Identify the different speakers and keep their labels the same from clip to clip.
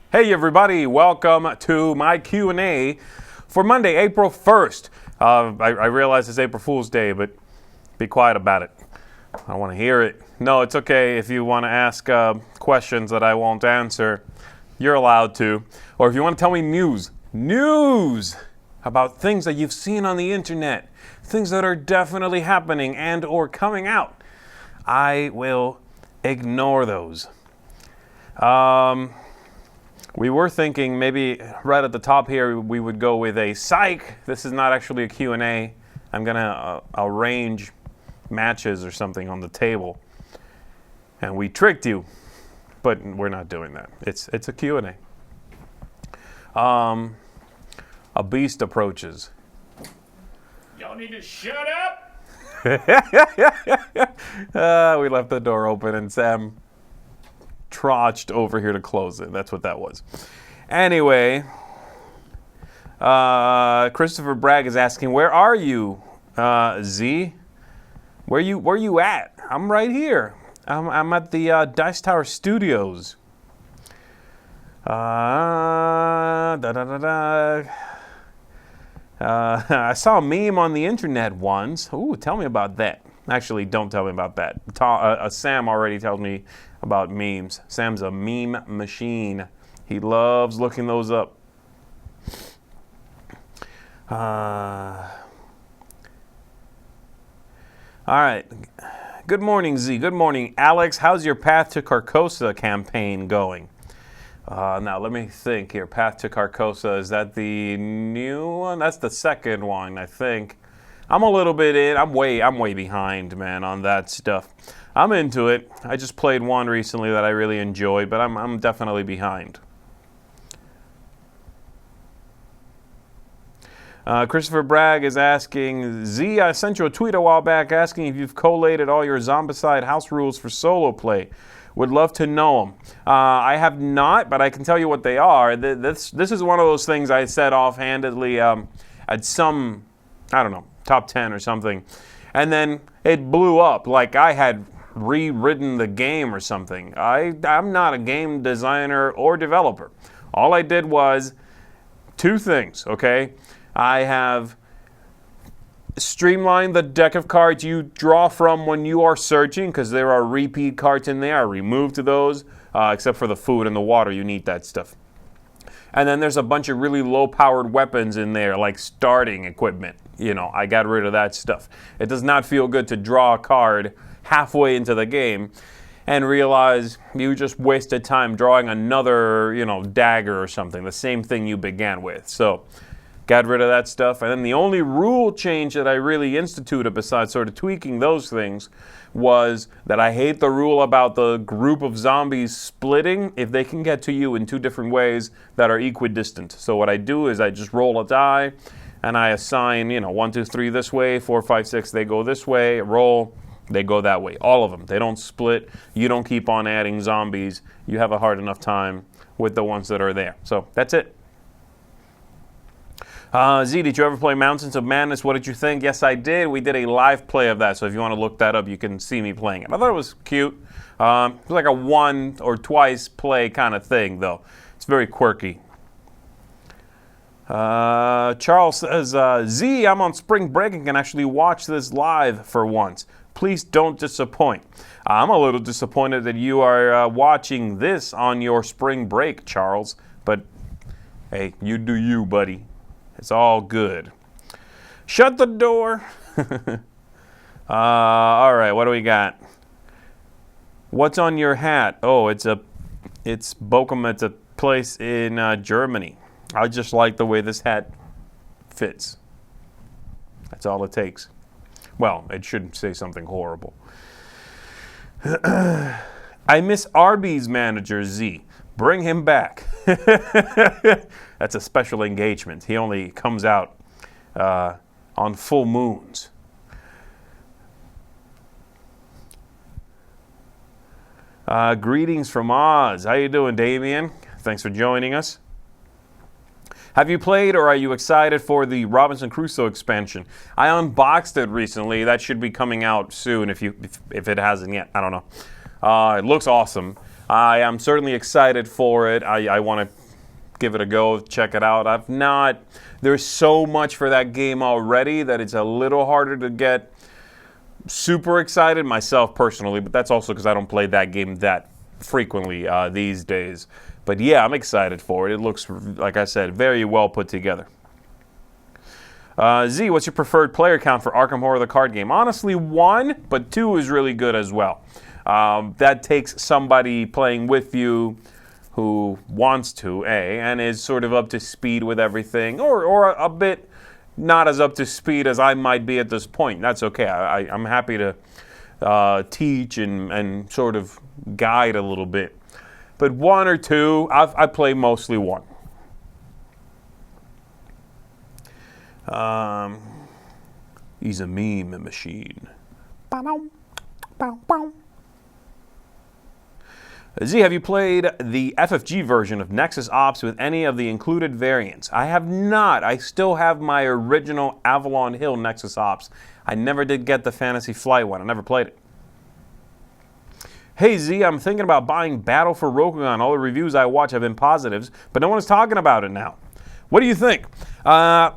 Speaker 1: Hey everybody, welcome to my Q&A for Monday, April 1st. I realize it's April Fool's Day, but be quiet about it. I don't want to hear it. No, it's okay if you want to ask questions that I won't answer. You're allowed to. Or if you want to tell me news about things that you've seen on the internet, things that are definitely happening and or coming out, I will ignore those. We were thinking maybe right at the top here we would go with a psych. This is not actually a Q&A. I'm going to arrange matches or something on the table. And we tricked you, but we're not doing that. It's a Q&A. A beast approaches.
Speaker 2: Y'all need to shut up!
Speaker 1: We left the door open and Sam trotched over here to close it. That's what that was. Anyway, Christopher Bragg is asking, where are you, Z? Where you at? I'm right here. I'm at the Dice Tower Studios. I saw a meme on the internet once. Ooh, tell me about that. Actually, don't tell me about that. Sam already tells me about memes. Sam's a meme machine. He loves looking those up. All right. Good morning, Z. Good morning, Alex. How's your Path to Carcosa campaign going? Now, let me think here. Path to Carcosa, is that the new one? That's the second one, I think. I'm a little bit in. I'm way behind, man, on that stuff. I'm into it. I just played one recently that I really enjoyed, but I'm definitely behind. Christopher Bragg is asking, Z, I sent you a tweet a while back asking if you've collated all your Zombicide house rules for solo play. Would love to know them. I have not, but I can tell you what they are. This is one of those things I said offhandedly at some, I don't know, top 10 or something. And then it blew up like I had rewritten the game or something. I'm not a game designer or developer. All I did was two things, okay? I have streamlined the deck of cards you draw from when you are searching, because there are repeat cards in there. I removed those, except for the food and the water. You need that stuff. And then there's a bunch of really low-powered weapons in there, like starting equipment. You know, I got rid of that stuff. It does not feel good to draw a card halfway into the game and realize you just wasted time drawing another, dagger or something, the same thing you began with. So, got rid of that stuff. And then the only rule change that I really instituted, besides sort of tweaking those things, was that I hate the rule about the group of zombies splitting if they can get to you in two different ways that are equidistant. So what I do is I just roll a die, and I assign, 1, 2, 3 this way, 4, 5, 6, they go this way, roll, they go that way. All of them. They don't split. You don't keep on adding zombies. You have a hard enough time with the ones that are there. So that's it. Z, did you ever play Mountains of Madness? What did you think? Yes, I did. We did a live play of that, so if you want to look that up, you can see me playing it. I thought it was cute. It was like a one or twice play kind of thing, though. It's very quirky. Charles says, Z, I'm on spring break and can actually watch this live for once. Please don't disappoint. I'm a little disappointed that you are watching this on your spring break, Charles. But, hey, you do you, buddy. It's all good. Shut the door. All right, what do we got? What's on your hat? Oh, it's Bochum. It's a place in Germany. I just like the way this hat fits. That's all it takes. Well, it shouldn't say something horrible. I miss Arby's manager, Z. Bring him back. That's a special engagement. He only comes out on full moons. Greetings from Oz. How you doing, Damien? Thanks for joining us. Have you played or are you excited for the Robinson Crusoe expansion? I unboxed it recently. That should be coming out soon if it hasn't yet. I don't know. It looks awesome. I am certainly excited for it. I want to give it a go, check it out. There's so much for that game already that it's a little harder to get super excited myself personally, but that's also because I don't play that game that frequently these days. But yeah, I'm excited for it. It looks, like I said, very well put together. Z, what's your preferred player count for Arkham Horror the card game? Honestly, 1, but 2 is really good as well. That takes somebody playing with you who wants to, and is sort of up to speed with everything, or a bit not as up to speed as I might be at this point. That's okay. I'm happy to teach and sort of guide a little bit. But 1 or 2, I play mostly 1. He's a meme machine. Z, have you played the FFG version of Nexus Ops with any of the included variants? I have not. I still have my original Avalon Hill Nexus Ops. I never did get the Fantasy Flight one. I never played it. Hey Z, I'm thinking about buying Battle for Rokugan. All the reviews I watch have been positives, but no one is talking about it now. What do you think? I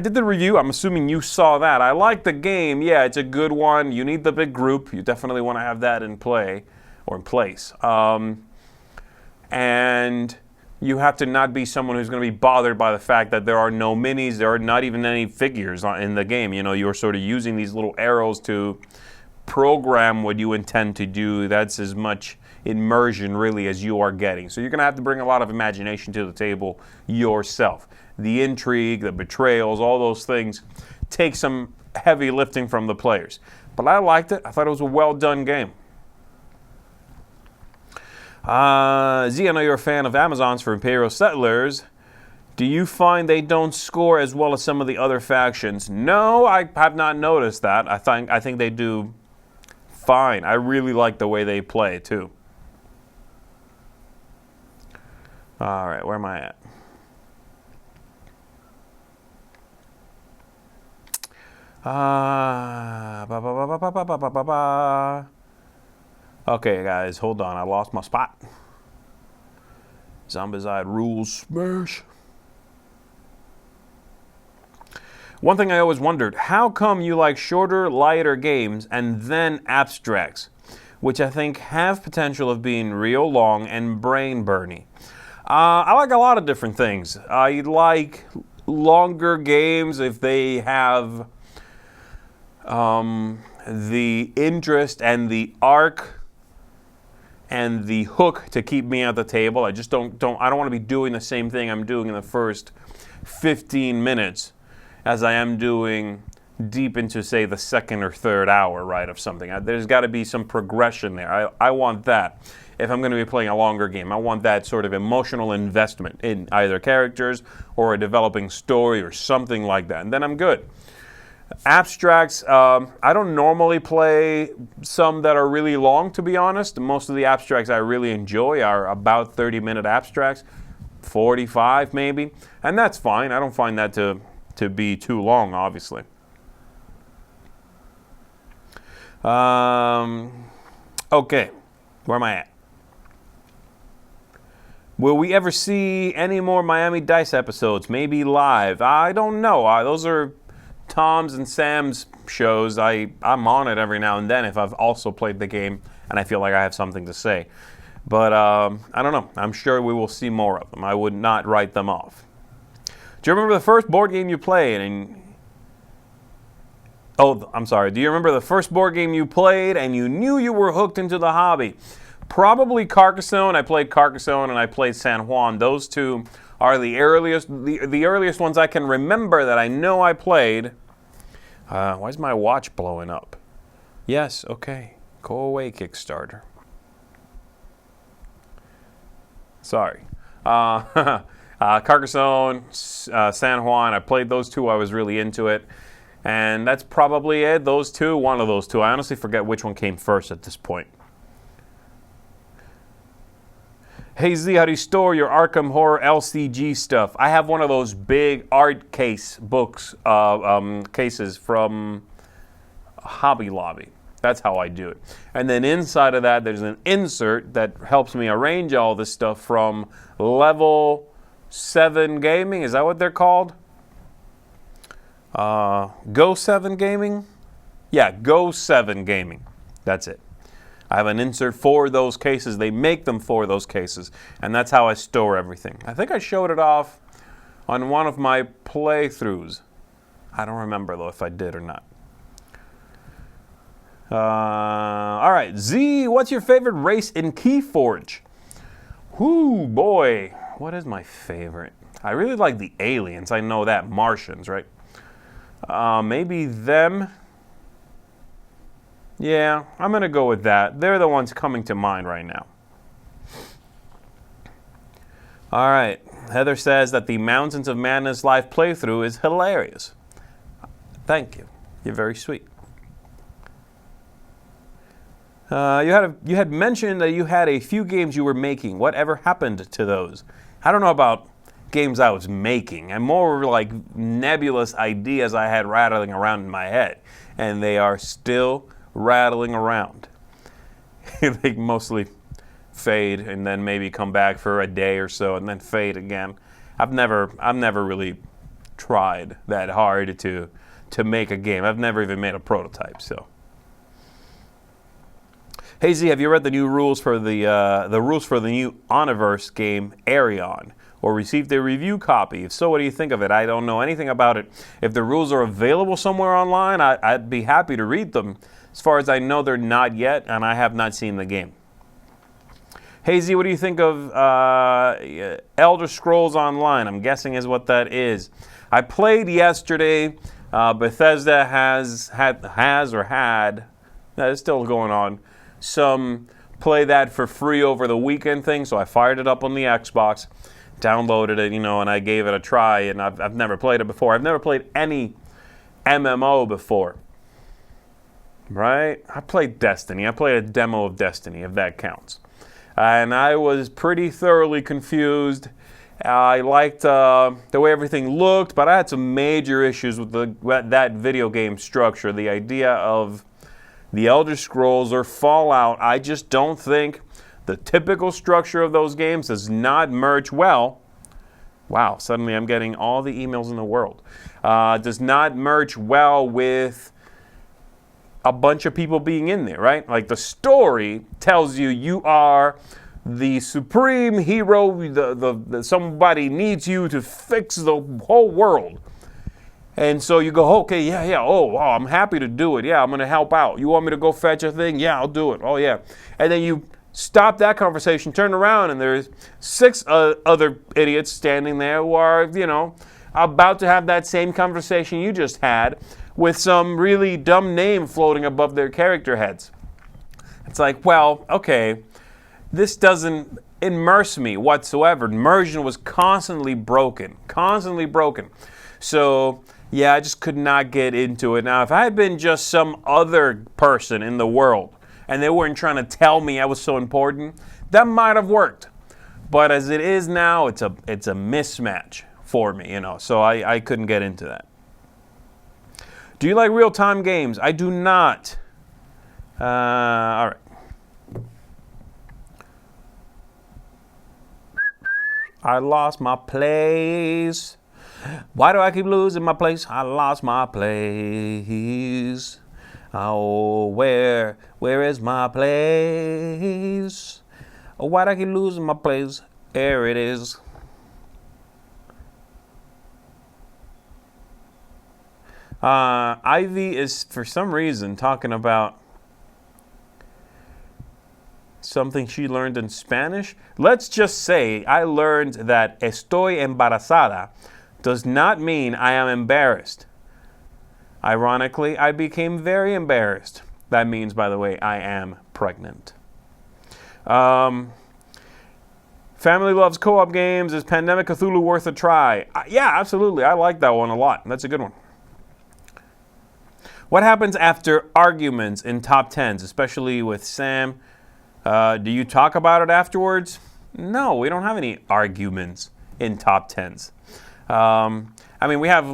Speaker 1: did the review. I'm assuming you saw that. I like the game. Yeah, it's a good one. You need the big group. You definitely want to have that in play or in place. And you have to not be someone who's going to be bothered by the fact that there are no minis. There are not even any figures in the game. You know, you're sort of using these little arrows to program what you intend to do. That's as much immersion really as you are getting. So you're going to have to bring a lot of imagination to the table yourself. The intrigue, the betrayals, all those things take some heavy lifting from the players. But I liked it. I thought it was a well done game. Z, I know you're a fan of Amazons for Imperial Settlers. Do you find they don't score as well as some of the other factions? No, I have not noticed that. I think they do fine. I really like the way they play, too. All right, where am I at? Okay, guys, hold on. I lost my spot. Zombicide rules smash. One thing I always wondered, how come you like shorter, lighter games and then abstracts, which I think have potential of being real long and brain-burny? I like a lot of different things. I like longer games if they have the interest and the arc and the hook to keep me at the table. I just I don't want to be doing the same thing I'm doing in the first 15 minutes as I am doing deep into, say, the second or third hour, right, of something. There's got to be some progression there. I want that. If I'm going to be playing a longer game, I want that sort of emotional investment in either characters or a developing story or something like that, and then I'm good. Abstracts, I don't normally play some that are really long, to be honest. Most of the abstracts I really enjoy are about 30-minute abstracts, 45 maybe, and that's fine. I don't find that to be too long, obviously. Okay, where am I at? Will we ever see any more Miami Dice episodes, maybe live? I don't know. Those are Tom's and Sam's shows. I'm on it every now and then if I've also played the game and I feel like I have something to say. But I don't know. I'm sure we will see more of them. I would not write them off. Do you remember the first board game you played? Do you remember the first board game you played and you knew you were hooked into the hobby? Probably Carcassonne. I played Carcassonne and I played San Juan. Those two are the earliest ones I can remember that I know I played. Why is my watch blowing up? Yes, okay. Go away, Kickstarter. Sorry. Carcassonne, San Juan, I played those two. I was really into it. And that's probably it. Those two, one of those two. I honestly forget which one came first at this point. Hey Z, how do you store your Arkham Horror LCG stuff? I have one of those big art case books, cases from Hobby Lobby. That's how I do it. And then inside of that, there's an insert that helps me arrange all this stuff from Level 7 Gaming. Is that what they're called? Go 7 Gaming? Yeah, Go 7 Gaming. That's it. I have an insert for those cases. They make them for those cases. And that's how I store everything. I think I showed it off on one of my playthroughs. I don't remember, though, if I did or not. All right, Z, what's your favorite race in Keyforge? Whoo, boy. What is my favorite? I really like the aliens. I know that. Martians, right? Maybe them. Yeah, I'm going to go with that. They're the ones coming to mind right now. All right. Heather says that the Mountains of Madness live playthrough is hilarious. Thank you. You're very sweet. You had mentioned that you had a few games you were making. Whatever happened to those? I don't know about games I was making. And more like nebulous ideas I had rattling around in my head. And they are still rattling around. They mostly fade and then maybe come back for a day or so and then fade again. I've never really tried that hard to make a game. I've never even made a prototype. So, hey Z, have you read the new rules for the rules for the new Oniverse game Arion, or received a review copy? If so, what do you think of it? I don't know anything about it. If the rules are available somewhere online, I'd be happy to read them. As far as I know, they're not yet, and I have not seen the game. Hey Z, what do you think of Elder Scrolls Online? I'm guessing is what that is. I played yesterday. Bethesda has it's still going on, some play that for free over the weekend thing, so I fired it up on the Xbox, downloaded it, and I gave it a try, and I've never played it before. I've never played any MMO before. Right? I played Destiny. I played a demo of Destiny, if that counts. And I was pretty thoroughly confused. I liked the way everything looked, but I had some major issues with that video game structure. The idea of the Elder Scrolls or Fallout, I just don't think the typical structure of those games does not merge well. Wow, suddenly I'm getting all the emails in the world. Does not merge well with a bunch of people being in there, right? Like the story tells you you are the supreme hero, somebody needs you to fix the whole world. And so you go, okay, yeah, oh, wow, I'm happy to do it. Yeah, I'm going to help out. You want me to go fetch a thing? Yeah, I'll do it. Oh, yeah. And then you stop that conversation, turn around, and there's 6 other idiots standing there who are, about to have that same conversation you just had with some really dumb name floating above their character heads. It's like, well, okay, this doesn't immerse me whatsoever. Immersion was constantly broken. So, yeah, I just could not get into it. Now, if I had been just some other person in the world and they weren't trying to tell me I was so important, that might have worked. But as it is now, it's a mismatch for me, so I couldn't get into that. Do you like real-time games? I do not. All right. I lost my place. Why do I keep losing my place? I lost my place. Oh, where is my place? Oh, why do I keep losing my place? There it is. Ivy is, for some reason, talking about something she learned in Spanish. Let's just say I learned that estoy embarazada does not mean I am embarrassed. Ironically, I became very embarrassed. That means, by the way, I am pregnant. Family loves co-op games. Is Pandemic Cthulhu worth a try? Yeah, absolutely. I like that one a lot. That's a good one. What happens after arguments in top 10s, especially with Sam? Do you talk about it afterwards? No, we don't have any arguments in top 10s. We have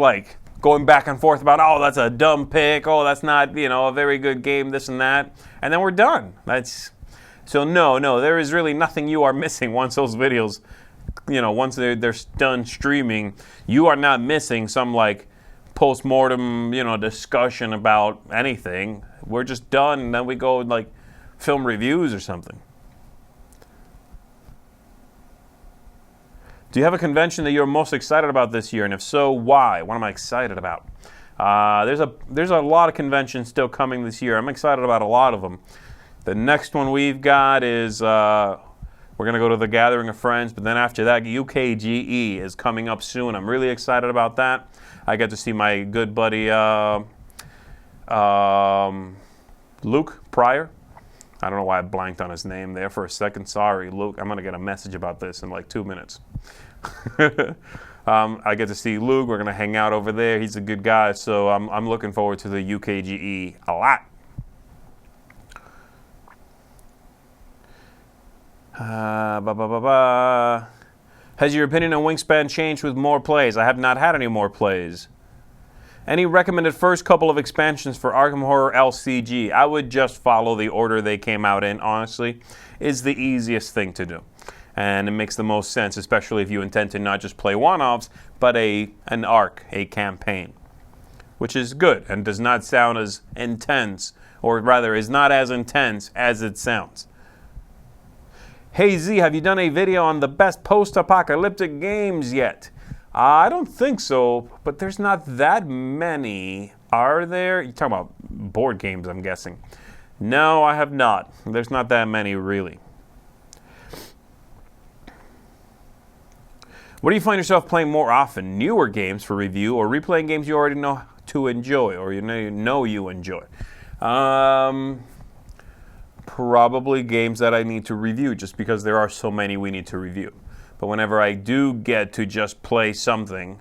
Speaker 1: going back and forth about, oh, that's a dumb pick, oh, that's not, a very good game, this and that, and then we're done. So no, there is really nothing you are missing once those videos, once they're done streaming. You are not missing some post-mortem, discussion about anything. We're just done, and then we go film reviews or something. Do you have a convention that you're most excited about this year? And if so, why? What am I excited about? There's a lot of conventions still coming this year. I'm excited about a lot of them. The next one we've got is we're going to go to the Gathering of Friends, but then after that, UKGE is coming up soon. I'm really excited about that. I get to see my good buddy Luke Pryor. I don't know why I blanked on his name there for a second. Sorry, Luke. I'm going to get a message about this in 2 minutes. I get to see Luke. We're going to hang out over there. He's a good guy, so I'm looking forward to the UKGE a lot. Has your opinion on Wingspan changed with more plays? I have not had any more plays. Any recommended first couple of expansions for Arkham Horror LCG? I would just follow the order they came out in, honestly. Is the easiest thing to do. And it makes the most sense, especially if you intend to not just play one-offs, but an arc, a campaign. Which is good and does not sound as intense, or rather is not as intense as it sounds. Hey Z, have you done a video on the best post-apocalyptic games yet? I don't think so, but there's not that many. Are there? You're talking about board games, I'm guessing. No, I have not. There's not that many, really. What do you find yourself playing more often? Newer games for review or replaying games you already know to enjoy or you enjoy? Probably games that I need to review just because there are so many we need to review. But whenever I do get to just play something,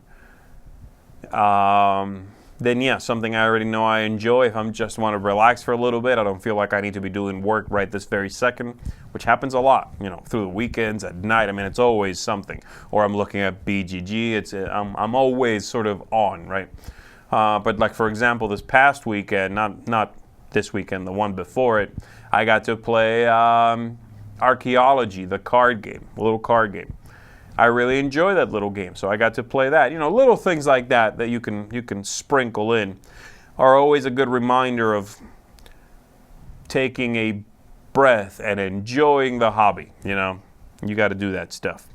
Speaker 1: then yeah, something I already know I enjoy. If I just want to relax for a little bit, I don't feel like I need to be doing work right this very second, which happens a lot, through the weekends, at night. I mean, it's always something. Or I'm looking at BGG. I'm always sort of on, right? But for example, this past weekend, not this weekend, the one before it, I got to play Archaeology, the card game, a little card game. I really enjoy that little game, so I got to play that. Little things like that you can sprinkle in are always a good reminder of taking a breath and enjoying the hobby. You got to do that stuff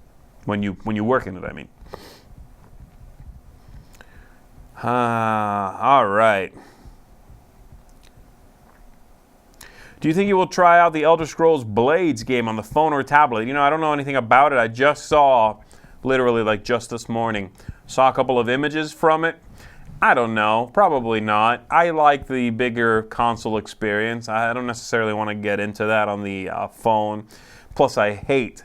Speaker 1: when you work in it. I mean. All right. Do you think you will try out the Elder Scrolls Blades game on the phone or tablet? I don't know anything about it. I just saw, literally just this morning, saw a couple of images from it. I don't know. Probably not. I like the bigger console experience. I don't necessarily want to get into that on the phone. Plus, I hate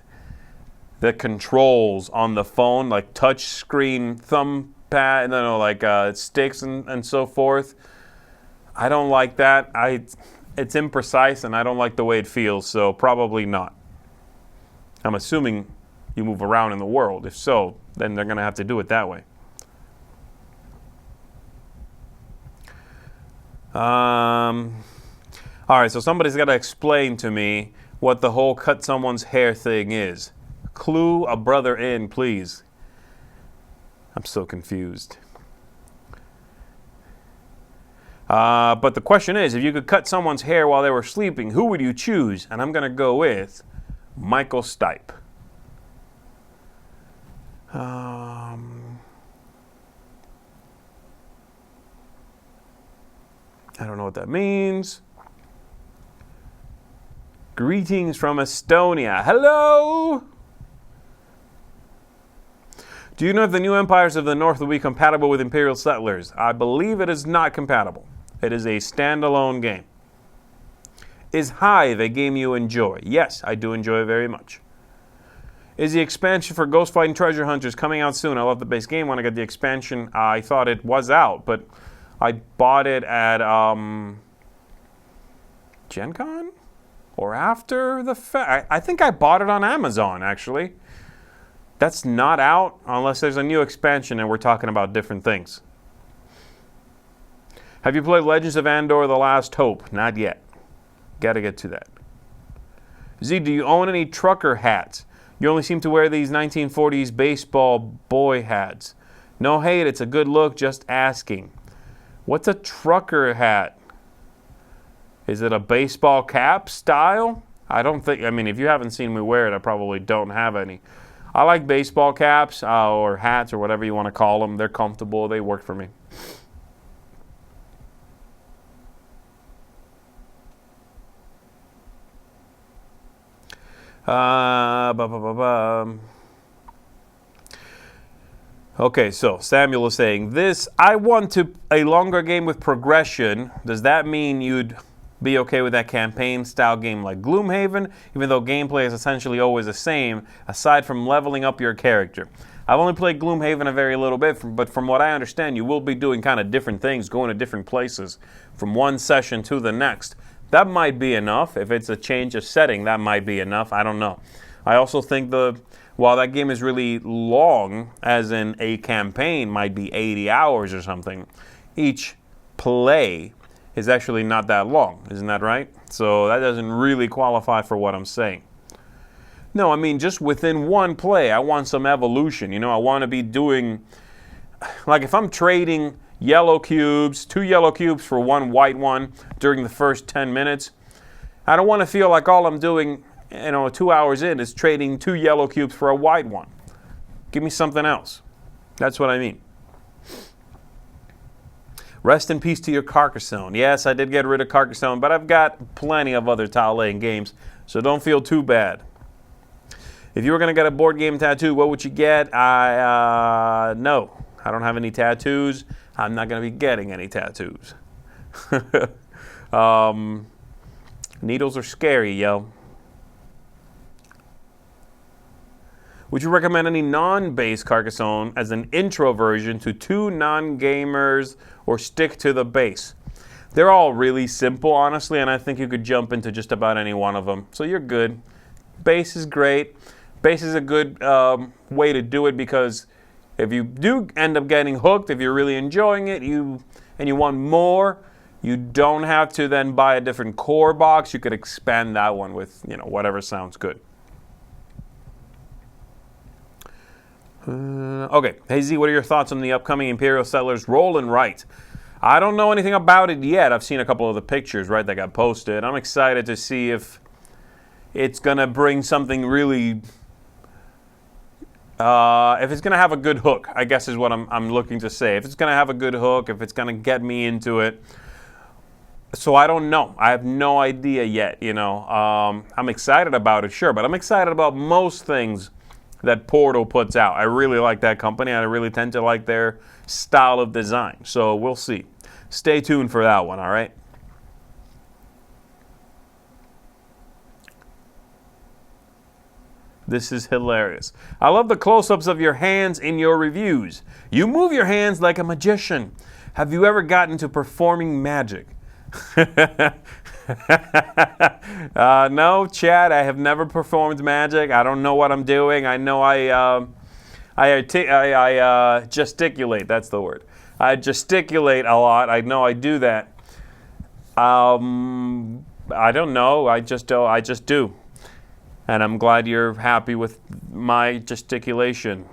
Speaker 1: the controls on the phone, like touch screen, thumb pad, sticks and so forth. I don't like that. It's imprecise, and I don't like the way it feels, so probably not. I'm assuming you move around in the world. If so, then they're going to have to do it that way. All right, so somebody's got to explain to me what the whole cut someone's hair thing is. Clue a brother in, please. I'm so confused. But the question is, if you could cut someone's hair while they were sleeping, who would you choose? And I'm going to go with Michael Stipe. I don't know what that means. Greetings from Estonia. Hello! Do you know if the new empires of the North will be compatible with Imperial settlers? I believe it is not compatible. It is a standalone game. Is Hive a game you enjoy? Yes, I do enjoy it very much. Is the expansion for Ghost Fighting Treasure Hunters coming out soon? I love the base game. When I got the expansion, I thought it was out, but I bought it at Gen Con? Or after the fact? I think I bought it on Amazon, actually. That's not out unless there's a new expansion and we're talking about different things. Have you played Legends of Andor: The Last Hope? Not yet. Gotta get to that. Z, do you own any trucker hats? You only seem to wear these 1940s baseball boy hats. No hate, it's a good look, just asking. What's a trucker hat? Is it a baseball cap style? I mean, if you haven't seen me wear it, I probably don't have any. I like baseball caps or hats or whatever you want to call them. They're comfortable, they work for me. Okay, so Samuel is saying this. I want a longer game with progression. Does that mean you'd be okay with that campaign style game like Gloomhaven, even though gameplay is essentially always the same, aside from leveling up your character? I've only played Gloomhaven a very little bit, but from what I understand, you will be doing kind of different things, going to different places from one session to the next. That might be enough. If it's a change of setting, that might be enough. I don't know. I also think while that game is really long, as in a campaign might be 80 hours or something, each play is actually not that long. Isn't that right? So that doesn't really qualify for what I'm saying. No, I mean, just within one play, I want some evolution. You know, I want to be doing, like if I'm trading yellow cubes, 2 yellow cubes for 1 white one during the first 10 minutes. I don't want to feel like all I'm doing, 2 hours in is trading 2 yellow cubes for a white one. Give me something else. That's what I mean. Rest in peace to your Carcassonne. Yes, I did get rid of Carcassonne, but I've got plenty of other tile-laying games, so don't feel too bad. If you were going to get a board game tattoo, what would you get? No. I don't have any tattoos. I'm not going to be getting any tattoos. Needles are scary, yo. Would you recommend any non-base Carcassonne as an intro version to 2 non-gamers, or stick to the base? They're all really simple, honestly, and I think you could jump into just about any one of them. So you're good. Base is great. Base is a good way to do it because if you do end up getting hooked, if you're really enjoying it, and you want more, you don't have to then buy a different core box. You could expand that one with, whatever sounds good. Okay. Hey Z, what are your thoughts on the upcoming Imperial Settlers Roll and Write? I don't know anything about it yet. I've seen a couple of the pictures, right, that got posted. I'm excited to see if it's going to bring something really... if it's going to have a good hook, I guess is what I'm looking to say. If it's going to have a good hook, if it's going to get me into it. So I don't know. I have no idea yet, I'm excited about it, sure, but I'm excited about most things that Portal puts out. I really like that company. I really tend to like their style of design. So we'll see. Stay tuned for that one, all right? This is hilarious. I love the close-ups of your hands in your reviews. You move your hands like a magician. Have you ever gotten to performing magic? No, Chad, I have never performed magic. I don't know what I'm doing. I know I gesticulate. That's the word. I gesticulate a lot. I know I do that. I don't know. I just do. And I'm glad you're happy with my gesticulation.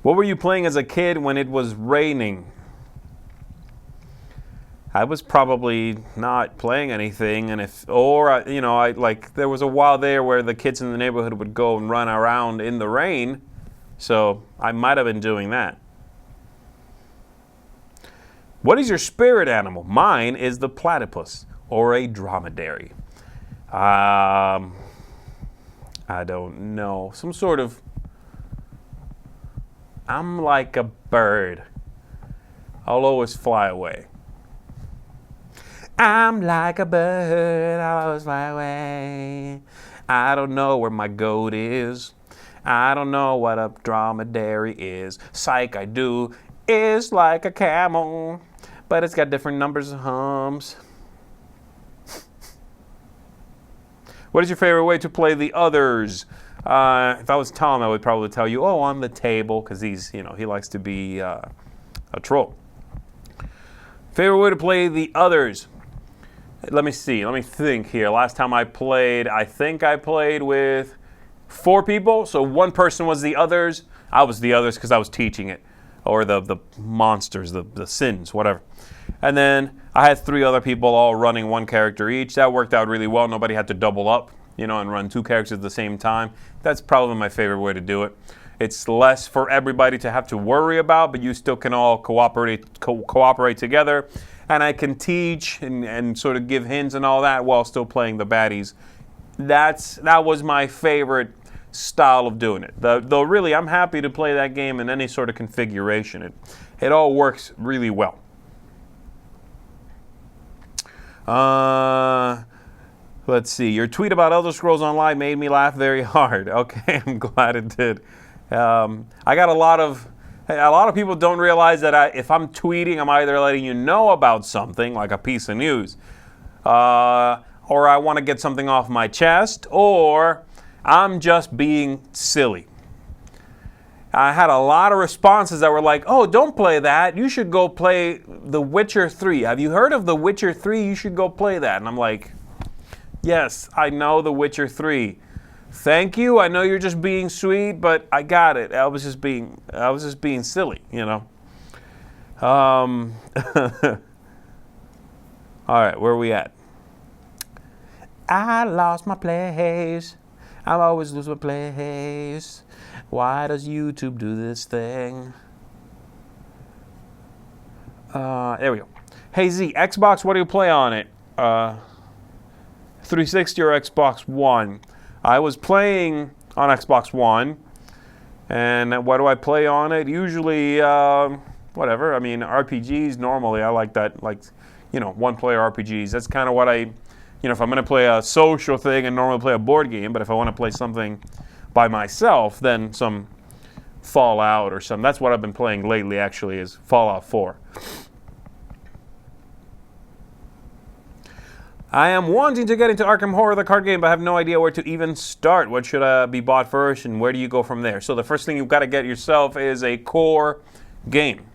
Speaker 1: What were you playing as a kid when it was raining? I was probably not playing anything, and there was a while there where the kids in the neighborhood would go and run around in the rain, so I might have been doing that. What is your spirit animal? Mine is the platypus, or a dromedary. I don't know. Some sort of... I'm like a bird. I'll always fly away. I'm like a bird. I'll always fly away. I don't know where my goat is. I don't know what a dromedary is. Psych, I do. It's like a camel, but it's got different numbers of humps. What is your favorite way to play the others? If I was Tom, I would probably tell you, oh, on the table, because he likes to be a troll. Favorite way to play the others? Let me see. Let me think here. Last time I played, I think I played with 4 people. So one person was the others. I was the others because I was teaching it. Or the monsters, the sins, whatever. And then I had 3 other people all running 1 character each. That worked out really well. Nobody had to double up, and run 2 characters at the same time. That's probably my favorite way to do it. It's less for everybody to have to worry about, but you still can all cooperate together. And I can teach and sort of give hints and all that while still playing the baddies. That was my favorite style of doing it. Though really, I'm happy to play that game in any sort of configuration. It all works really well. Let's see. Your tweet about Elder Scrolls Online made me laugh very hard. Okay, I'm glad it did. I got a lot of people don't realize that if I'm tweeting, I'm either letting you know about something, like a piece of news, or I want to get something off my chest, or I'm just being silly. I had a lot of responses that were like, oh, don't play that. You should go play The Witcher 3. Have you heard of The Witcher 3? You should go play that. And I'm like, yes, I know The Witcher 3. Thank you. I know you're just being sweet, but I got it. I was just being silly, All right, where are we at? I lost my place. I always lose my place. Why does YouTube do this thing? There we go. Hey Z, Xbox, what do you play on it? 360 or Xbox One? I was playing on Xbox One, and what do I play on it? Usually, whatever. I mean, RPGs normally. I like that, one-player RPGs. That's kind of what if I'm going to play a social thing and normally play a board game, but if I want to play something by myself, then some Fallout or something. That's what I've been playing lately, actually, is Fallout 4. I am wanting to get into Arkham Horror, the card game, but I have no idea where to even start. What should be bought first, and where do you go from there? So the first thing you've got to get yourself is a core game.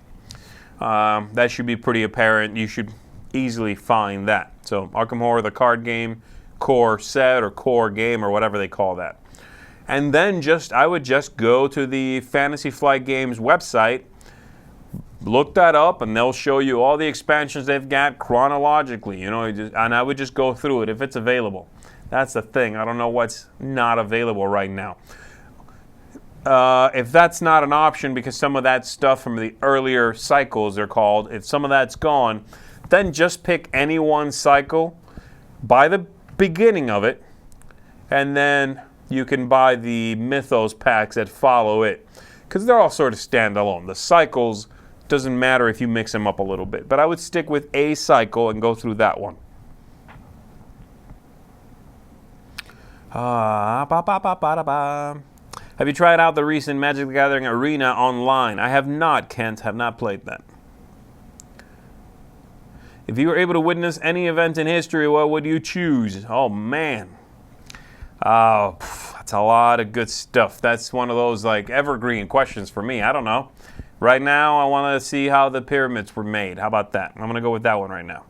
Speaker 1: That should be pretty apparent. You should easily find that. So Arkham Horror, the card game, core set or core game or whatever they call that. And then I would just go to the Fantasy Flight Games website, look that up, and they'll show you all the expansions they've got chronologically, and I would just go through it if it's available. That's the thing. I don't know what's not available right now. If that's not an option, because some of that stuff from the earlier cycles, they're called, if some of that's gone, then just pick any one cycle, buy the beginning of it, and then you can buy the Mythos packs that follow it, because they're all sort of standalone. The cycles doesn't matter if you mix them up a little bit, but I would stick with a cycle and go through that one. Have you tried out the recent Magic the Gathering Arena online? I have not, Kent. Have not played that. If you were able to witness any event in history, what would you choose? Oh, man. Oh, that's a lot of good stuff. That's one of those evergreen questions for me. I don't know. Right now, I want to see how the pyramids were made. How about that? I'm going to go with that one right now.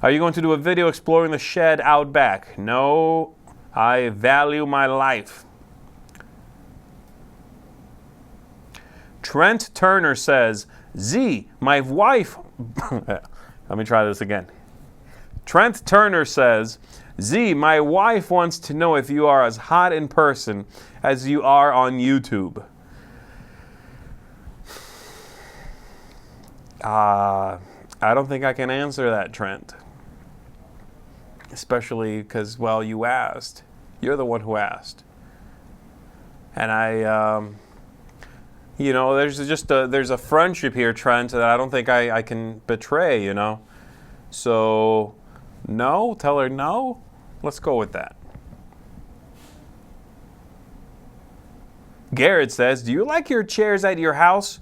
Speaker 1: Are you going to do a video exploring the shed out back? No, I value my life. Trent Turner says, Z, my wife... Let me try this again. Trent Turner says, Z, my wife wants to know if you are as hot in person as you are on YouTube. I don't think I can answer that, Trent. Especially because, you asked. You're the one who asked. And there's a friendship here, Trent, that I don't think I can betray, So, no, tell her no. Let's go with that. Garrett says, do you like your chairs at your house?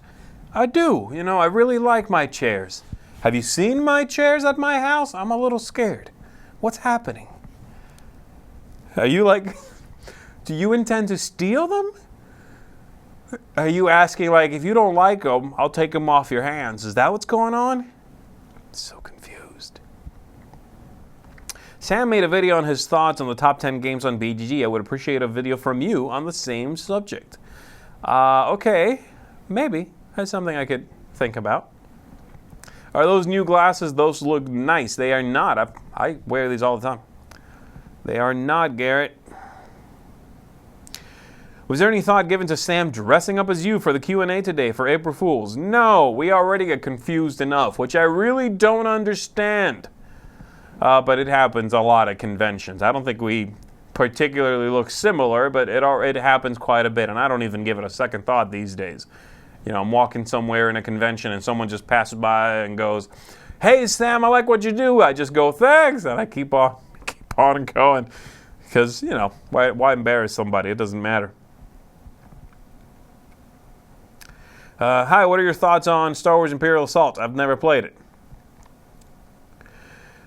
Speaker 1: I do. I really like my chairs. Have you seen my chairs at my house? I'm a little scared. What's happening? Are you like, do you intend to steal them? Are you asking, like, if you don't like them, I'll take them off your hands? Is that what's going on? So confused. Sam made a video on his thoughts on the top 10 games on BGG. I would appreciate a video from you on the same subject. Okay, maybe. That's something I could think about. Are those new glasses? Those look nice. They are not. I wear these all the time. They are not, Garrett. Was there any thought given to Sam dressing up as you for the Q&A today for April Fools? No, we already get confused enough, which I really don't understand. But it happens a lot at conventions. I don't think we particularly look similar, but it happens quite a bit, and I don't even give it a second thought these days. You know, I'm walking somewhere in a convention, and someone just passes by and goes, "Hey, Sam, I like what you do." I just go, "Thanks," and I keep on going. Because, you know, why embarrass somebody? It doesn't matter. Hi, what are your thoughts on Star Wars Imperial Assault? I've never played it.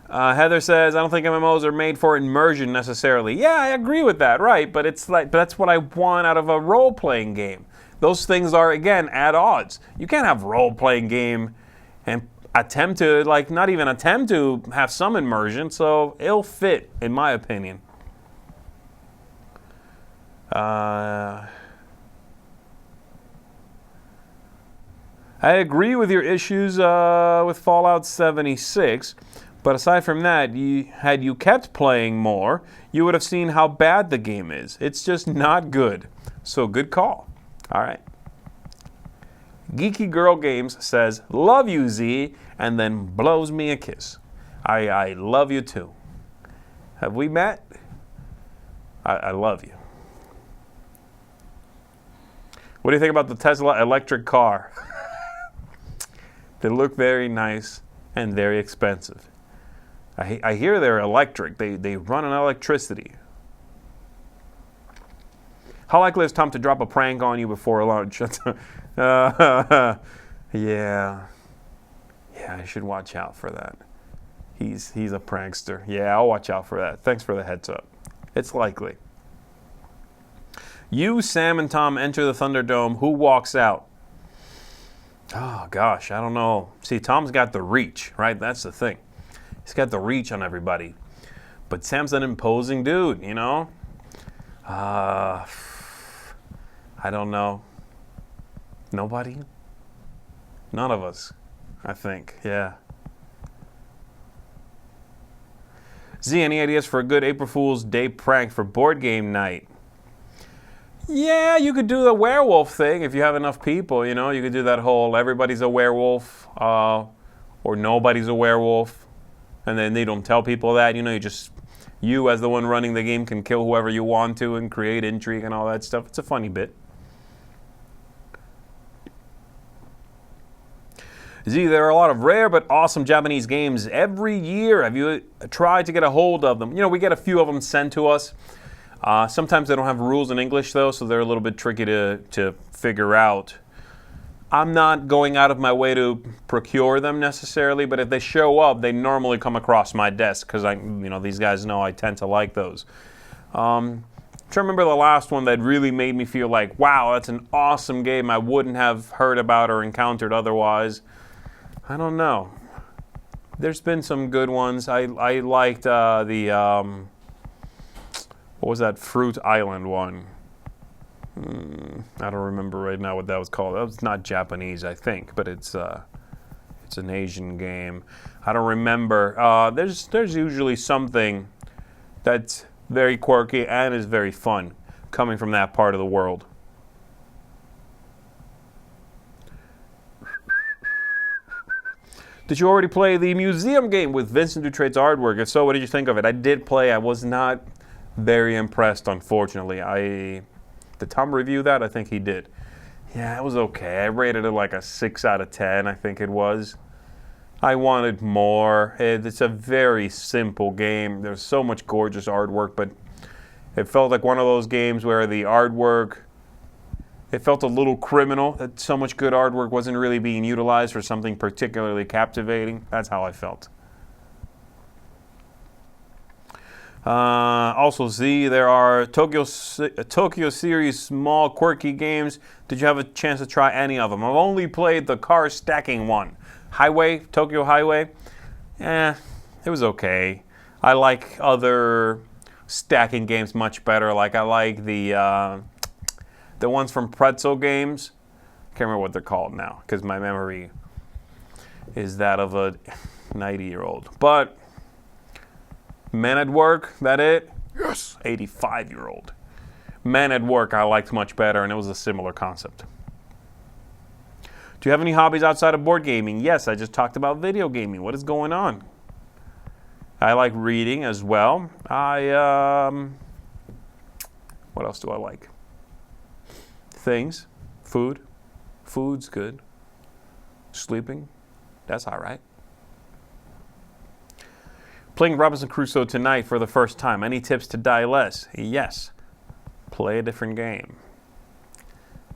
Speaker 1: Heather says, I don't think MMOs are made for immersion necessarily. Yeah, I agree with that, right? But it's like, that's what I want out of a role-playing game. Those things are, again, at odds. You can't have role-playing game and attempt to, like, not even attempt to have some immersion, so it'll fit, in my opinion. I agree with your issues with Fallout 76, but aside from that, had you kept playing more, you would have seen how bad the game is. It's just not good. So good call. All right. Geeky Girl Games says, love you, Z, and then blows me a kiss. I love you too. Have we met? I love you. What do you think about the Tesla electric car? They look very nice and very expensive. I hear they're electric. They run on electricity. How likely is Tom to drop a prank on you before lunch? Yeah, I should watch out for that. He's a prankster. Yeah, I'll watch out for that. Thanks for the heads up. It's likely. You, Sam, and Tom enter the Thunderdome. Who walks out? Oh, gosh, I don't know. See, Tom's got the reach, right? That's the thing. He's got the reach on everybody. But Sam's an imposing dude, you know? I don't know. Nobody? None of us, I think. Yeah. Z, any ideas for a good April Fool's Day prank for board game night? Yeah, you could do the werewolf thing if you have enough people, you know. You could do that whole everybody's a werewolf or nobody's a werewolf. And then they don't tell people that. You know, you as the one running the game can kill whoever you want to and create intrigue and all that stuff. It's a funny bit. Z, there are a lot of rare but awesome Japanese games every year. Have you tried to get a hold of them? You know, we get a few of them sent to us. Sometimes they don't have rules in English, though, so they're a little bit tricky to figure out. I'm not going out of my way to procure them necessarily, but if they show up, they normally come across my desk because these guys know I tend to like those. I'm trying to remember the last one that really made me feel like, wow, that's an awesome game I wouldn't have heard about or encountered otherwise. I don't know. There's been some good ones. I liked what was that Fruit Island one? I don't remember right now what that was called. That was not Japanese, I think, but it's an Asian game. I don't remember. There's usually something that's very quirky and is very fun coming from that part of the world. Did you already play the museum game with Vincent Dutrait's artwork? If so, what did you think of it? I did play. I was not very impressed, unfortunately. Did Tom review that? I think he did. Yeah, it was okay. I rated it like a 6 out of 10, I think it was. I wanted more. It's a very simple game. There's so much gorgeous artwork, but it felt like one of those games where the artwork, it felt a little criminal that so much good artwork wasn't really being utilized for something particularly captivating. That's how I felt. Also, Z, there are Tokyo Series small quirky games. Did you have a chance to try any of them? I've only played the car stacking one. Tokyo Highway. It was okay. I like other stacking games much better. Like I like the ones from Pretzel Games. Can't remember what they're called now because my memory is that of a 90-year-old. But Men at Work, that it? Yes, 85-year-old. Men at Work I liked much better, and it was a similar concept. Do you have any hobbies outside of board gaming? Yes, I just talked about video gaming. What is going on? I like reading as well. What else do I like? Things. Food. Food's good. Sleeping. That's all right. Playing Robinson Crusoe tonight for the first time. Any tips to die less? Yes. Play a different game.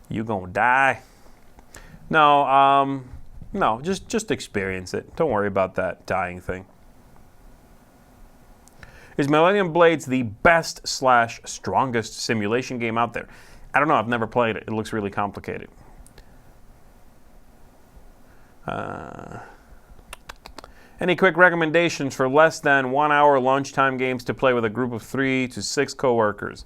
Speaker 1: You gonna die? No, just experience it. Don't worry about that dying thing. Is Millennium Blades the best / strongest simulation game out there? I don't know. I've never played it. It looks really complicated. Any quick recommendations for less than 1 hour lunchtime games to play with a group of 3 to 6 coworkers?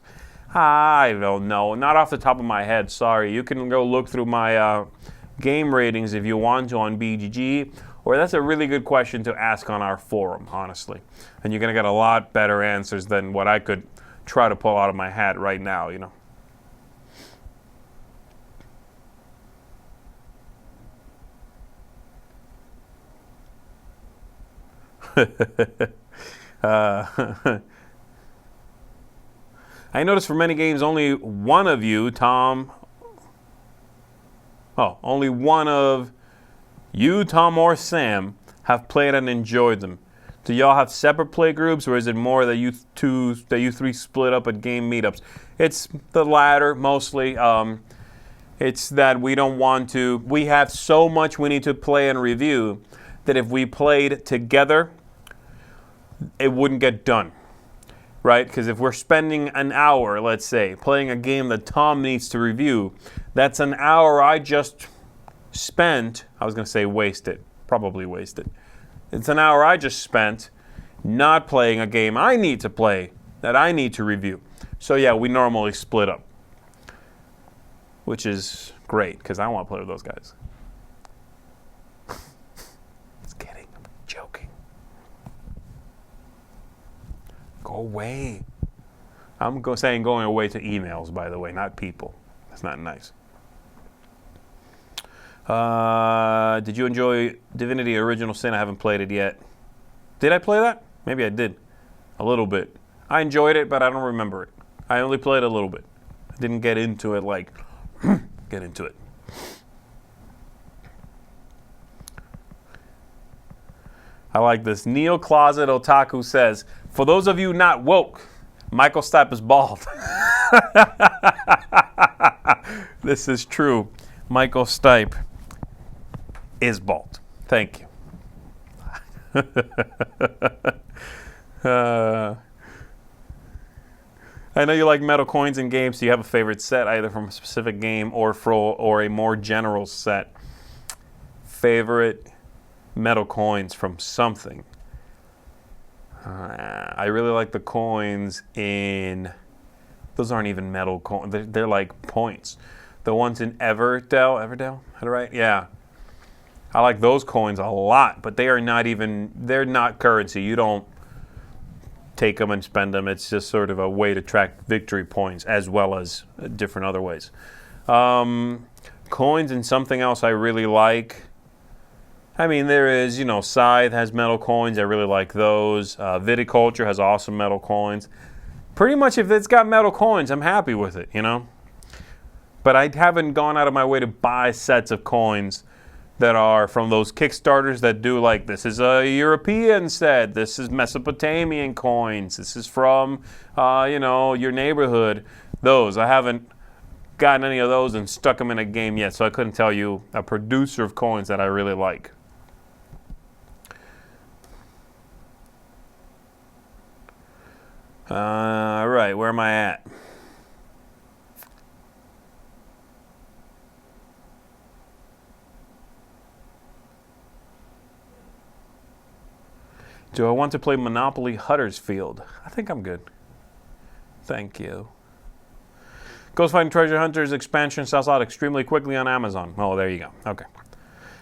Speaker 1: I don't know. Not off the top of my head. Sorry. You can go look through my game ratings if you want to on BGG. Or that's a really good question to ask on our forum, honestly. And you're going to get a lot better answers than what I could try to pull out of my hat right now, you know. I noticed for many games only one of you, Tom, or Sam have played and enjoyed them. Do y'all have separate play groups, or is it more that you three split up at game meetups? It's the latter mostly. It's that we don't want to. We have so much we need to play and review that if we played together, it wouldn't get done, right? Because if we're spending an hour, let's say, playing a game that Tom needs to review, that's an hour I just spent. I was going to say wasted, probably wasted. It's an hour I just spent not playing a game I need to play that I need to review. So yeah, we normally split up, which is great because I want to play with those guys. Just kidding. I'm joking. Go away. I'm saying going away to emails, by the way, not people. That's not nice. Did you enjoy Divinity Original Sin? I haven't played it yet. Did I play that? Maybe I did. A little bit. I enjoyed it, but I don't remember it. I only played a little bit. I didn't get into it like, get into it. I like this. Neo Closet Otaku says, for those of you not woke, Michael Stipe is bald. This is true. Michael Stipe is bald. Thank you. I know you like metal coins in games. Do you have a favorite set, either from a specific game or a more general set? Favorite metal coins from something. I really like the coins in. Those aren't even metal coins. They're like points. The ones in Everdell, right? Yeah. I like those coins a lot, but they're not currency. You don't take them and spend them. It's just sort of a way to track victory points as well as different other ways. Coins and something else I really like. I mean, there is, Scythe has metal coins. I really like those. Viticulture has awesome metal coins. Pretty much if it's got metal coins, I'm happy with it, But I haven't gone out of my way to buy sets of coins that are from those Kickstarters that do like, this is a European set, this is Mesopotamian coins, this is from, your neighborhood. Those, I haven't gotten any of those and stuck them in a game yet, so I couldn't tell you a producer of coins that I really like. All right, where am I at? Do I want to play Monopoly Huddersfield? I think I'm good. Thank you. Ghost Fighting Treasure Hunters expansion sells out extremely quickly on Amazon. Oh, there you go. Okay.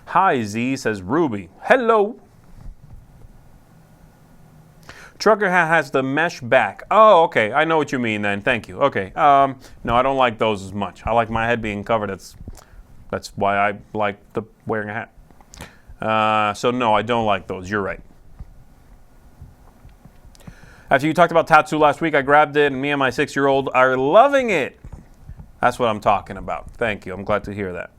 Speaker 1: Hi, Z, says Ruby. Hello. Trucker Hat has the mesh back. Oh, okay. I know what you mean then. Thank you. Okay. No, I don't like those as much. I like my head being covered. That's why I like wearing a hat. So no, I don't like those. You're right. After you talked about Tatsu last week, I grabbed it, and me and my 6-year-old are loving it. That's what I'm talking about. Thank you. I'm glad to hear that.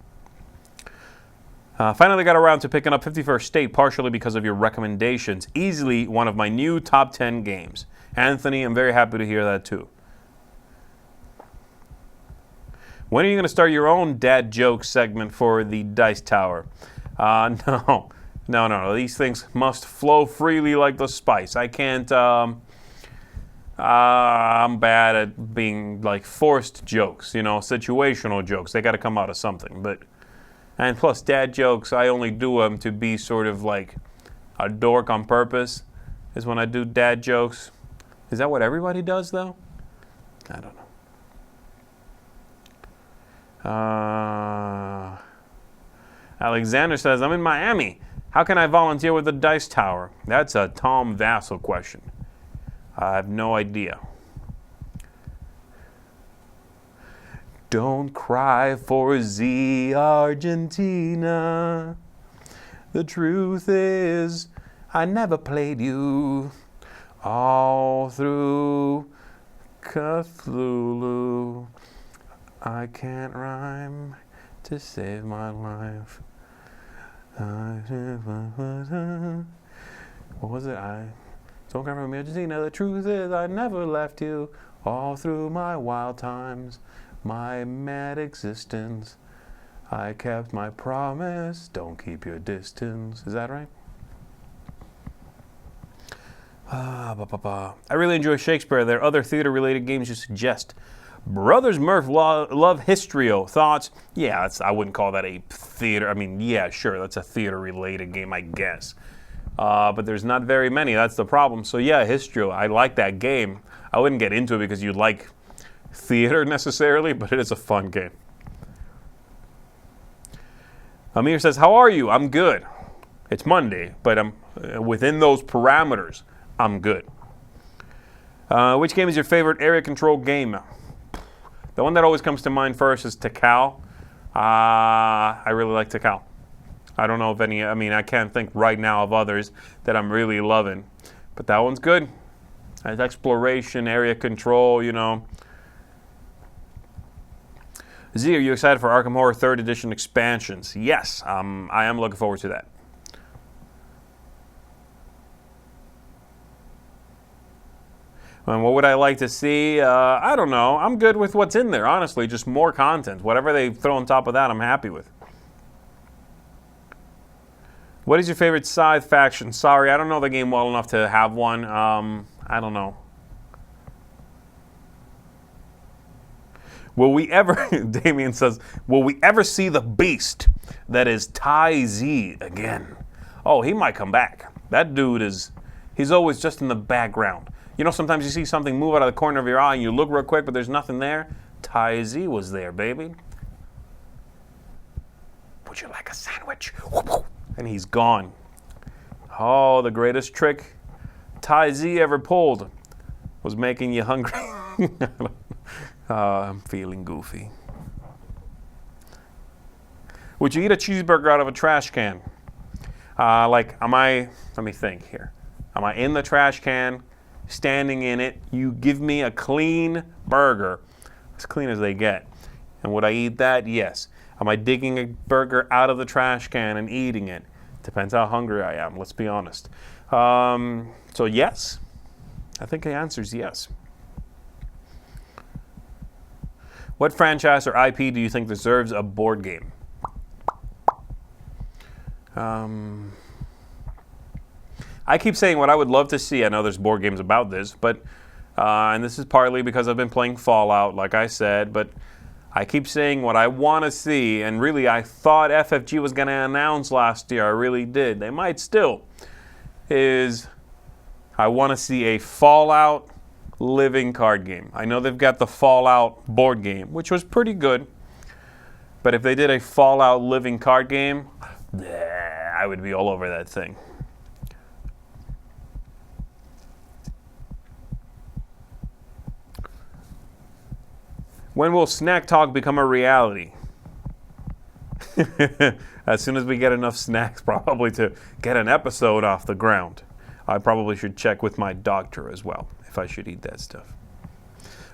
Speaker 1: Finally got around to picking up 51st State, partially because of your recommendations. Easily one of my new top 10 games. Anthony, I'm very happy to hear that too. When are you going to start your own dad joke segment for the Dice Tower? No. These things must flow freely like the spice. I can't... I'm bad at being like forced jokes, situational jokes. They got to come out of something. And plus, dad jokes, I only do them to be sort of like a dork on purpose, is when I do dad jokes. Is that what everybody does, though? I don't know. Alexander says, I'm in Miami. How can I volunteer with the Dice Tower? That's a Tom Vassell question. I have no idea. Don't cry for Z Argentina. The truth is, I never played you all through Cthulhu. I can't rhyme to save my life. What was it? Don't cry for me, Argentina. The truth is, I never left you all through my wild times, my mad existence. I kept my promise. Don't keep your distance. Is that right? I really enjoy Shakespeare. Are there other theater-related games you suggest? Brothers Murph love Histrio. Thoughts? Yeah, I wouldn't call that a theater. I mean, yeah, sure, that's a theater-related game, I guess. But there's not very many. That's the problem. So yeah, Histrio. I like that game. I wouldn't get into it because you like theater necessarily, but it is a fun game. Amir says, how are you? I'm good. It's Monday, but I'm within those parameters. I'm good. Which game is your favorite area control game? The one that always comes to mind first is Tikal. I really like Tikal. I don't know if any, I can't think right now of others that I'm really loving. But that one's good. It's exploration, area control, Z, are you excited for Arkham Horror 3rd Edition expansions? Yes, I am looking forward to that. And what would I like to see? I don't know. I'm good with what's in there, honestly. Just more content. Whatever they throw on top of that, I'm happy with. What is your favorite Scythe faction? Sorry, I don't know the game well enough to have one. I don't know. Will we ever, Damien says, will we ever see the beast that is Ty Z again? Oh, he might come back. That dude he's always just in the background. Sometimes you see something move out of the corner of your eye and you look real quick, but there's nothing there. Ty Z was there, baby. Would you like a sandwich? And he's gone. Oh, the greatest trick Ty Z ever pulled was making you hungry. I'm feeling goofy. Would you eat a cheeseburger out of a trash can? Let me think here. Am I in the trash can, standing in it? You give me a clean burger, as clean as they get. And would I eat that? Yes. Am I digging a burger out of the trash can and eating it? Depends how hungry I am, let's be honest. So yes. I think the answer is yes. What franchise or IP do you think deserves a board game? I keep saying what I would love to see. I know there's board games about this, but And this is partly because I've been playing Fallout, like I said, but I keep saying what I want to see, and really I thought FFG was going to announce last year. I really did. They might still. I want to see a Fallout living card game. I know they've got the Fallout board game, which was pretty good. But if they did a Fallout living card game, I would be all over that thing. When will Snack Talk become a reality? As soon as we get enough snacks, probably, to get an episode off the ground. I probably should check with my doctor as well, if I should eat that stuff.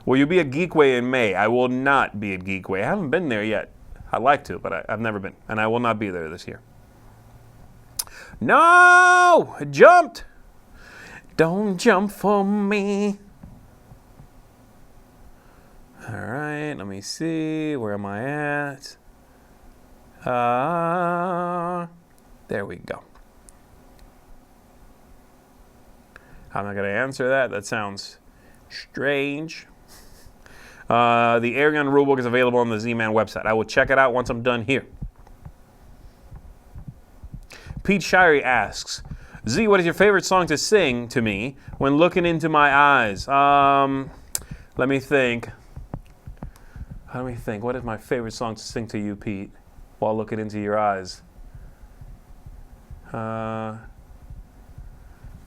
Speaker 1: Will you be at Geekway in May? I will not be at Geekway. I haven't been there yet. I'd like to, but I've never been. And I will not be there this year. No! I jumped! Don't jump for me. All right, let me see. Where am I at? There we go. I'm not going to answer that. That sounds strange. The Airgun rulebook is available on the Z-Man website. I will check it out once I'm done here. Pete Shirey asks, Z, what is your favorite song to sing to me when looking into my eyes? Let me think. What is my favorite song to sing to you, Pete, while looking into your eyes?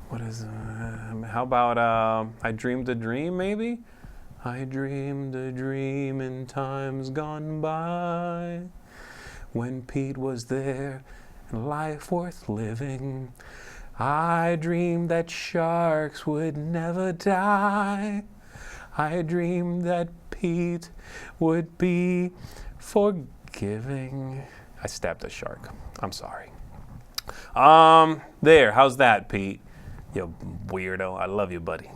Speaker 1: What is? How about I Dreamed a Dream, maybe? I dreamed a dream in times gone by, when Pete was there and life worth living. I dreamed that sharks would never die. I dreamed that Pete would be forgiving. I stabbed a shark. I'm sorry. There. How's that, Pete? You weirdo. I love you, buddy.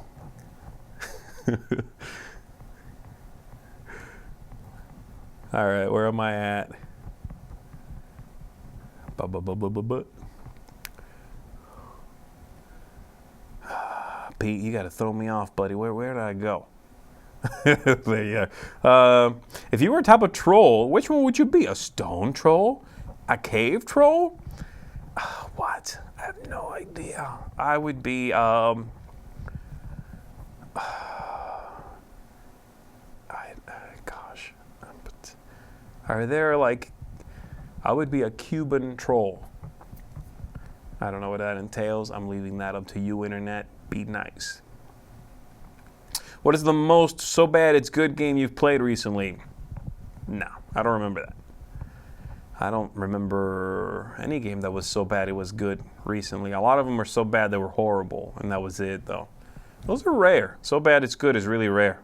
Speaker 1: All right, where am I at? Pete, you got to throw me off, buddy. Where did I go? There you are. If you were a type of troll, which one would you be? A stone troll? A cave troll? What? I have no idea. I would be, gosh. Are there, like, I would be a Cuban troll. I don't know what that entails. I'm leaving that up to you, Internet. Be nice. What is the most so bad it's good game you've played recently? No, I don't remember that. I don't remember any game that was so bad it was good recently. A lot of them were so bad they were horrible, and that was it, though. Those are rare. So bad it's good is really rare.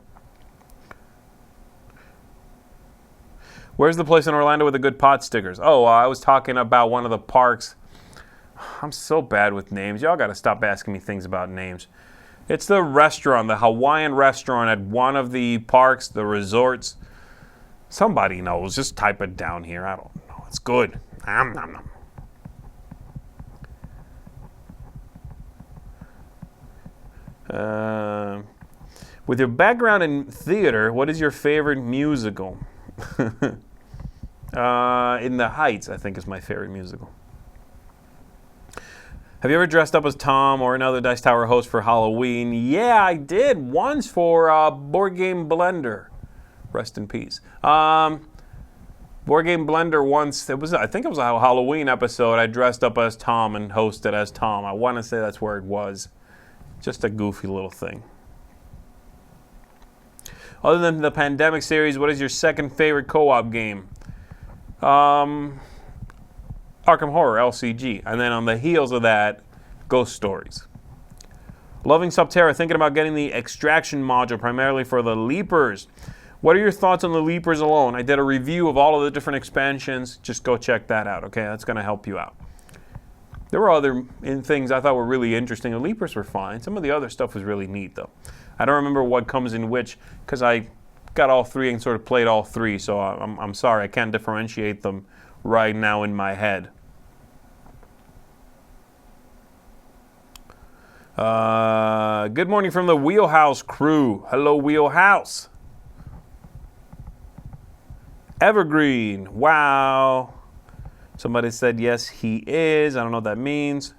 Speaker 1: Where's the place in Orlando with the good pot stickers? Oh, I was talking about one of the parks. I'm so bad with names. Y'all got to stop asking me things about names. It's the restaurant, the Hawaiian restaurant at one of the parks, the resorts. Somebody knows. Just type it down here. I don't know. It's good. Nom, nom, nom. With your background in theater, what is your favorite musical? In the Heights, I think, is my favorite musical. Have you ever dressed up as Tom or another Dice Tower host for Halloween? Yeah, I did once for Board Game Blender. Rest in peace. Board Game Blender once, I think it was a Halloween episode. I dressed up as Tom and hosted as Tom. I want to say that's where it was. Just a goofy little thing. Other than the Pandemic series, what is your second favorite co-op game? Arkham Horror, LCG. And then on the heels of that, Ghost Stories. Loving Subterra, thinking about getting the Extraction module primarily for the Leapers. What are your thoughts on the Leapers alone? I did a review of all of the different expansions. Just go check that out, okay? That's going to help you out. There were other things I thought were really interesting. The Leapers were fine. Some of the other stuff was really neat, though. I don't remember what comes in which, because I got all three and sort of played all three, so I'm sorry. I can't differentiate them right now in my head. Good morning from the Wheelhouse crew. Hello, Wheelhouse. Evergreen. Wow. Somebody said yes, he is. I don't know what that means.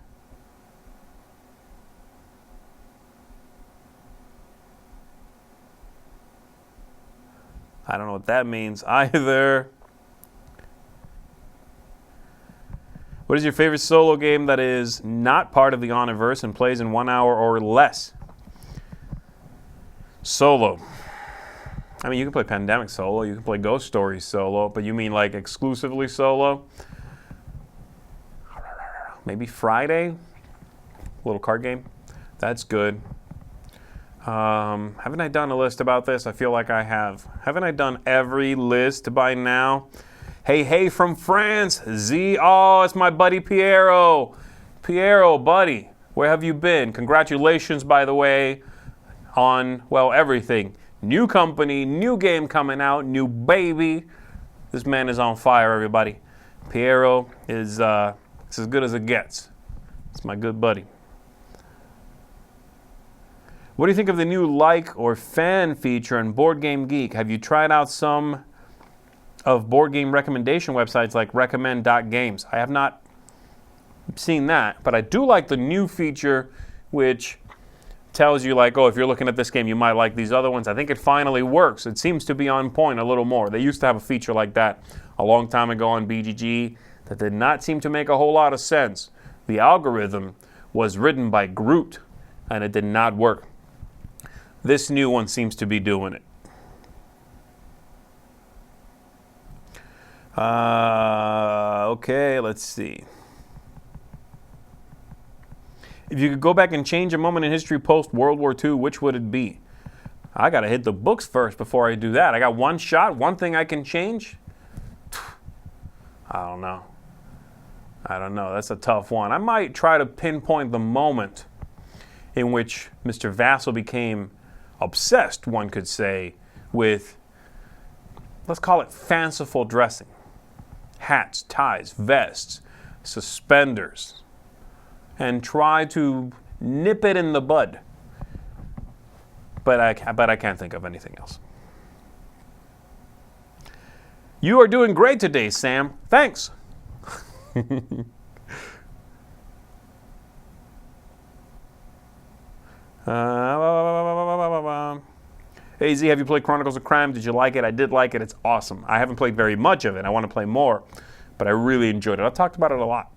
Speaker 1: I don't know what that means either. What is your favorite solo game that is not part of the Omniverse and plays in 1 hour or less? Solo. I mean, you can play Pandemic solo, you can play Ghost Story solo, but you mean like exclusively solo? Maybe Friday? A little card game. That's good. Haven't I done a list about this? I feel like I have. Haven't I done every list by now? Hey from France. Z. Oh, it's my buddy Piero. Piero, buddy, where have you been? Congratulations, by the way, on, well, everything. New company, new game coming out, new baby. This man is on fire, everybody. Piero is it's as good as it gets. It's my good buddy. What do you think of the new like or fan feature on Board Game Geek? Have you tried out some of board game recommendation websites like recommend.games? I have not seen that, but I do like the new feature which tells you like, oh, if you're looking at this game, you might like these other ones. I think it finally works. It seems to be on point a little more. They used to have a feature like that a long time ago on BGG that did not seem to make a whole lot of sense. The algorithm was written by Groot, and it did not work. This new one seems to be doing it. Okay, let's see. If you could go back and change a moment in history post World War II, which would it be? I got to hit the books first before I do that. I got one shot, one thing I can change? I don't know. That's a tough one. I might try to pinpoint the moment in which Mr. Vassal became obsessed, one could say, with, let's call it fanciful dressing. Hats, ties, vests, suspenders. And try to nip it in the bud. But I can't think of anything else. You are doing great today, Sam. Thanks. Hey Z, have you played Chronicles of Crime? Did you like it? I did like it. It's awesome. I haven't played very much of it. I want to play more, but I really enjoyed it. I've talked about it a lot.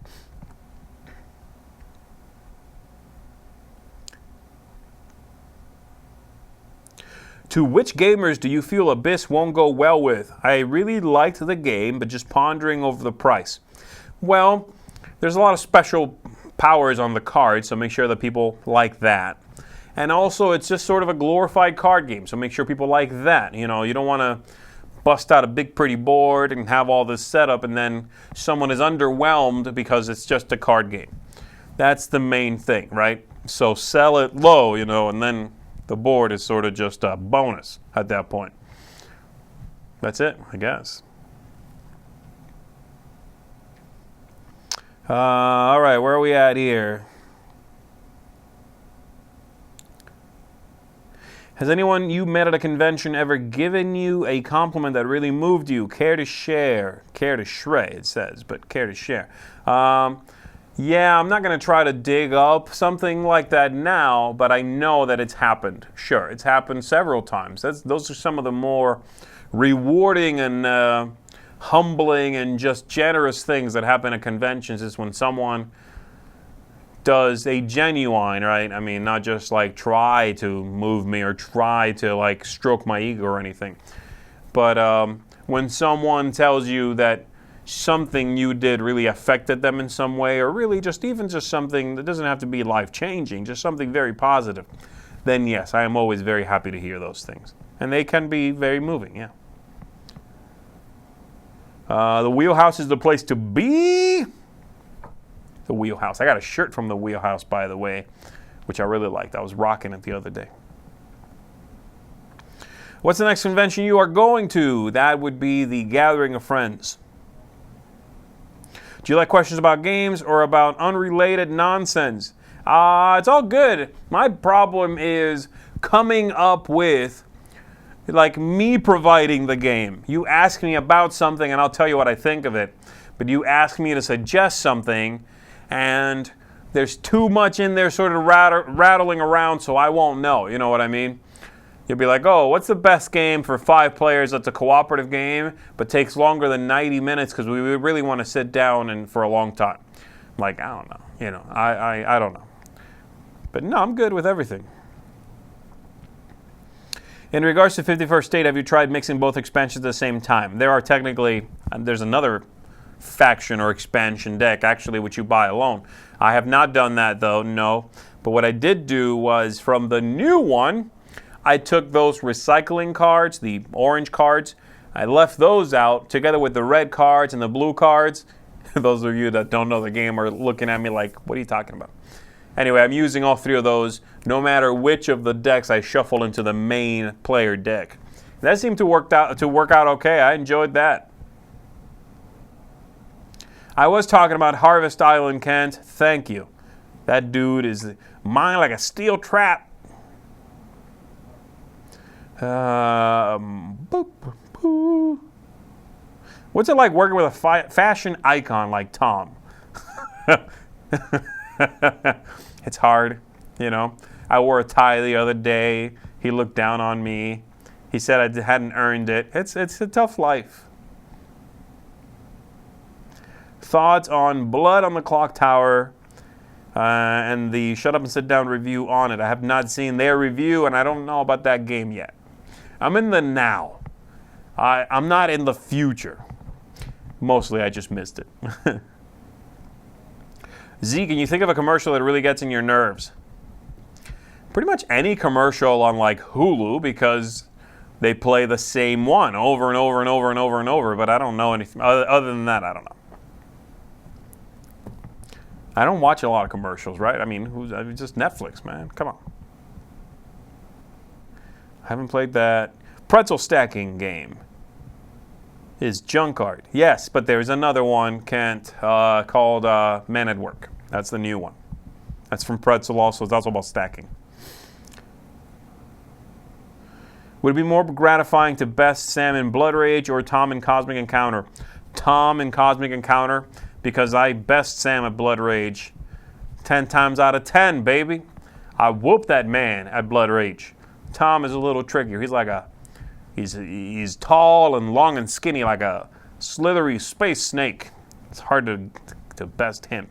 Speaker 1: To which gamers do you feel Abyss won't go well with? I really liked the game, but just pondering over the price. Well, there's a lot of special powers on the card, so make sure that people like that. And also, it's just sort of a glorified card game, so make sure people like that. You know, you don't want to bust out a big pretty board and have all this setup and then someone is underwhelmed because it's just a card game. That's the main thing, right? So sell it low, you know, and then the board is sort of just a bonus at that point. That's it, I guess. All right, where are we at here? Has anyone you met at a convention ever given you a compliment that really moved you? Care to share? Care to shred, it says, but care to share. Yeah, I'm not going to try to dig up something like that now, but I know that it's happened. Sure, it's happened several times. Those are some of the more rewarding and humbling and just generous things that happen at conventions is when someone does a genuine, right? I mean, not just like try to move me or try to like stroke my ego or anything. But when someone tells you that something you did really affected them in some way, or really just even just something that doesn't have to be life-changing, just something very positive, then yes, I am always very happy to hear those things. And they can be very moving, yeah. The Wheelhouse is the place to be. The Wheelhouse. I got a shirt from the Wheelhouse, by the way, which I really liked. I was rocking it the other day. What's the next convention you are going to? That would be the Gathering of Friends. Do you like questions about games or about unrelated nonsense? It's all good. My problem is coming up with, like, me providing the game. You ask me about something and I'll tell you what I think of it. But you ask me to suggest something and there's too much in there sort of rattling around, so I won't know. You know what I mean? You'll be like, oh, what's the best game for 5 players that's a cooperative game but takes longer than 90 minutes because we really want to sit down and for a long time? I'm like, I don't know. You know, I don't know. But no, I'm good with everything. In regards to 51st State, have you tried mixing both expansions at the same time? There are technically, there's another faction or expansion deck, actually, which you buy alone. I have not done that, though, no. But what I did do was, from the new one, I took those recycling cards, the orange cards. I left those out, together with the red cards and the blue cards. Those of you that don't know the game are looking at me like, what are you talking about? Anyway, I'm using all 3 of those, no matter which of the decks I shuffle into the main player deck. That seemed to work out okay. I enjoyed that. I was talking about Harvest Island, Kent. Thank you. That dude is mine like a steel trap. Boop, boop. What's it like working with a fashion icon like Tom? It's hard, you know. I wore a tie the other day. He looked down on me. He said I hadn't earned it. It's a tough life. Thoughts on Blood on the Clock Tower and the Shut Up and Sit Down review on it. I have not seen their review, and I don't know about that game yet. I'm in the now. I'm not in the future. Mostly I just missed it. Z, can you think of a commercial that really gets in your nerves? Pretty much any commercial on like Hulu, because they play the same one over and over and over and over and over, but I don't know anything. Other than that, I don't know. I don't watch a lot of commercials, right? I mean, just Netflix, man. Come on. I haven't played that. Pretzel stacking game is Junkard. Yes, but there's another one, Kent, called Men at Work. That's the new one. That's from Pretzel also. It's also about stacking. Would it be more gratifying to best Sam in Blood Rage or Tom in Cosmic Encounter? Tom in Cosmic Encounter, because I best Sam at Blood Rage 10 times out of 10, baby. I whoop that man at Blood Rage. Tom is a little trickier. He's like he's tall and long and skinny like a slithery space snake. It's hard to best him.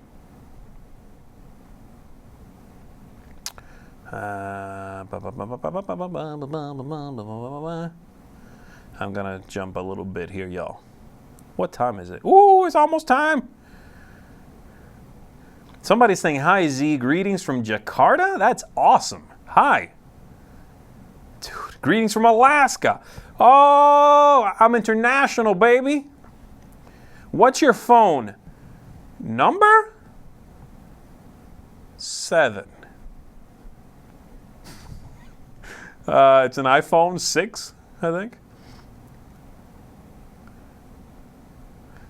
Speaker 1: I'm gonna jump a little bit here, y'all. What time is it? Ooh, it's almost time. Somebody's saying, hi, Z. Greetings from Jakarta? That's awesome. Hi. Dude, greetings from Alaska. Oh, I'm international, baby. What's your phone number? 7. It's an iPhone 6, I think.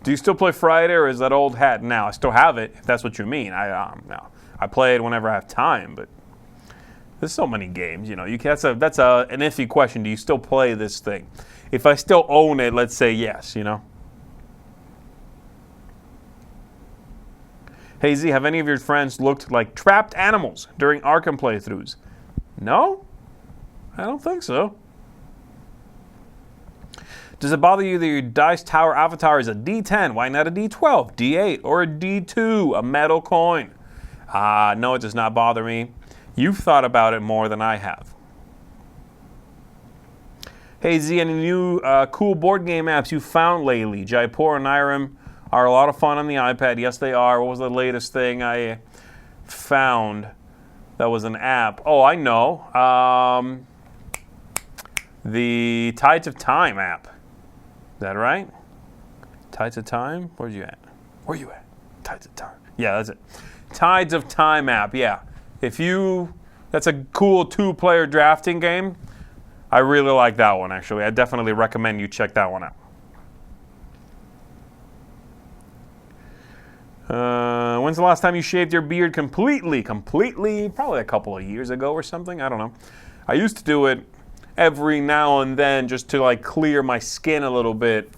Speaker 1: Do you still play Friday, or is that old hat now? I still have it, if that's what you mean. I play it whenever I have time, but there's so many games, you know. That's an iffy question. Do you still play this thing? If I still own it, let's say yes, you know. Hey Z, have any of your friends looked like trapped animals during Arkham playthroughs? No? I don't think so. Does it bother you that your dice tower avatar is a D10? Why not a D12, D8, or a D2, a metal coin? No, it does not bother me. You've thought about it more than I have. Hey Z, any new cool board game apps you found lately? Jaipur and Irem are a lot of fun on the iPad. Yes, they are. What was the latest thing I found that was an app? Oh, I know. The Tides of Time app. Is that right? Tides of Time? Where you at? Tides of Time. Yeah, that's it. Tides of Time app, yeah. That's a cool 2-player drafting game. I really like that one, actually. I definitely recommend you check that one out. When's the last time you shaved your beard completely? Probably a couple of years ago or something. I don't know. I used to do it every now and then just to like clear my skin a little bit.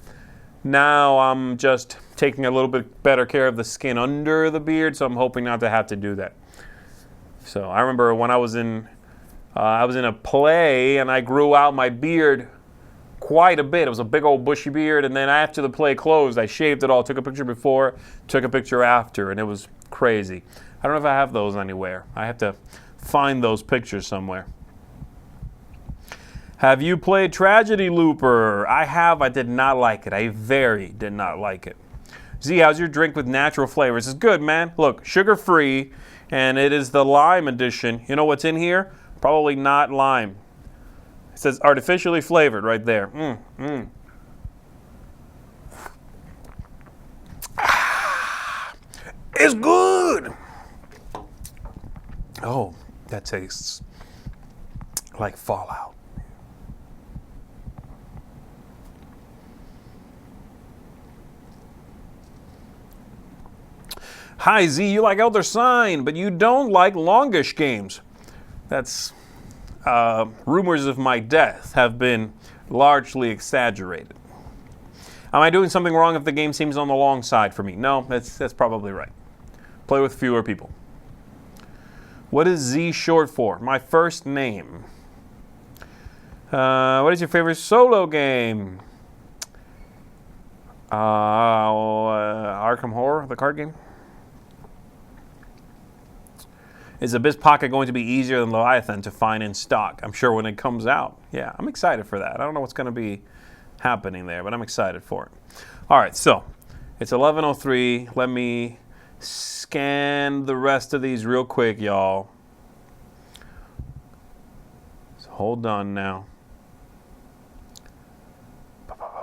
Speaker 1: Now I'm just taking a little bit better care of the skin under the beard, so I'm hoping not to have to do that. So I remember when I was in a play and I grew out my beard quite a bit. It was a big old bushy beard, and then after the play closed, I shaved it all, took a picture before, took a picture after, and it was crazy. I don't know if I have those anywhere. I have to find those pictures somewhere. Have you played Tragedy Looper? I have. I did not like it. I very did not like it. Z, how's your drink with natural flavors? It's good, man. Look, sugar-free, and it is the lime edition. You know what's in here? Probably not lime. It says artificially flavored right there. It's good. Oh, that tastes like Fallout. Hi, Z, you like Elder Sign, but you don't like longish games. That's, rumors of my death have been largely exaggerated. Am I doing something wrong if the game seems on the long side for me? No, that's probably right. Play with fewer people. What is Z short for? My first name. What is your favorite solo game? Arkham Horror, the card game. Is Abyss Pocket going to be easier than Leviathan to find in stock? I'm sure when it comes out. Yeah, I'm excited for that. I don't know what's going to be happening there, but I'm excited for it. All right, so it's 11:03. Let me scan the rest of these real quick, y'all. So hold on now.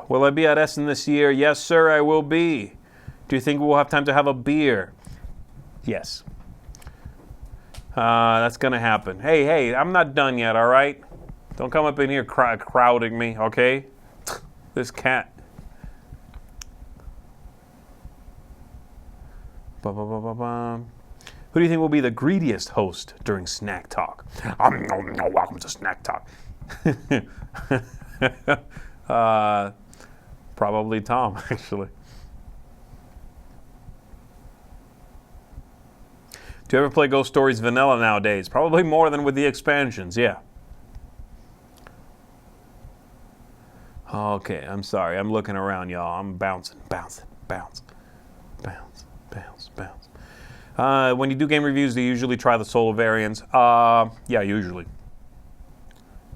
Speaker 1: Will I be at Essen this year? Yes, sir, I will be. Do you think we'll have time to have a beer? Yes. That's going to happen. Hey, I'm not done yet, all right? Don't come up in here crowding me, okay? This cat. Who do you think will be the greediest host during Snack Talk? Welcome to Snack Talk. Probably Tom, actually. Do you ever play Ghost Stories vanilla nowadays? Probably more than with the expansions, yeah. Okay, I'm sorry. I'm looking around, y'all. I'm bouncing. When you do game reviews, do you usually try the solo variants? Yeah, usually.